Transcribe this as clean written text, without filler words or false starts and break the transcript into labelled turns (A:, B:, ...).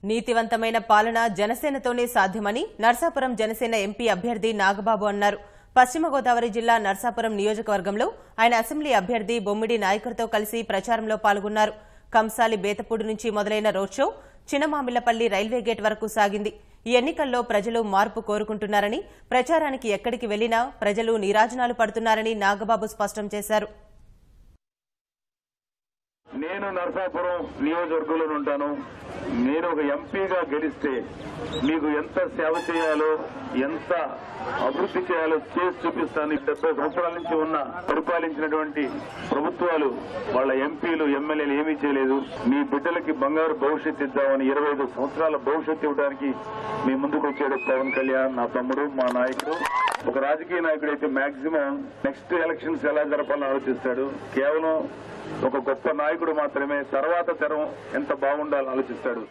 A: నీతివంతమైన పాలన జనసేనతోనే సాధ్యమని నర్సాపురం జనసేన ఎంపీ అభ్యర్థి నాగబాబు అన్నారు. పశ్చిమ గోదావరి జిల్లా నర్సాపురం నియోజకవర్గంలో ఆయన అసెంబ్లీ అభ్యర్థి బొమ్మిడి నాయకుడితో కలిసి ప్రచారంలో పాల్గొన్నారు. కంసాలి బేతపూడి నుంచి మొదలైన రోడ్ షో చినమామిళ్లపల్లి రైల్వే గేట్ వరకు సాగింది. ఈ ఎన్నికల్లో ప్రజలు మార్పు కోరుకుంటున్నారని, ప్రచారానికి ఎక్కడికి వెళ్లినా ప్రజలు నీరాజనాలు పడుతున్నారని నాగబాబు స్పష్టం చేశారు.
B: నేను నర్సాపురం నియోజకవర్గంలో ఉంటాను. నేను ఒక ఎంపీగా గెలిస్తే మీకు ఎంత సేవ చేయాలో, ఎంత అభివృద్ధి చేయాలో చేసి చూపిస్తాను. 70 సంవత్సరాల నుంచి ఉన్న పరిపాలించినటువంటి ప్రభుత్వాలు వాళ్ళ ఎంపీలు ఎమ్మెల్యేలు ఏమీ చేయలేదు. మీ బిడ్డలకి బంగారు భవిష్యత్తు ఇద్దామని 25 సంవత్సరాల భవిష్యత్తు ఇవ్వడానికి మీ ముందుకు వచ్చాడు పవన్ కళ్యాణ్, నా తమ్ముడు, మా నాయకుడు. ఒక రాజకీయ నాయకుడు అయితే మాక్సిమం నెక్స్ట్ ఎలక్షన్స్ ఎలా జరపాలని ఆలోచిస్తాడు. కేవలం ఒక గొప్ప నాయకుడు మాత్రమే తర్వాత తరం ఎంత బాగుండాలని ఆలోచిస్తాడు.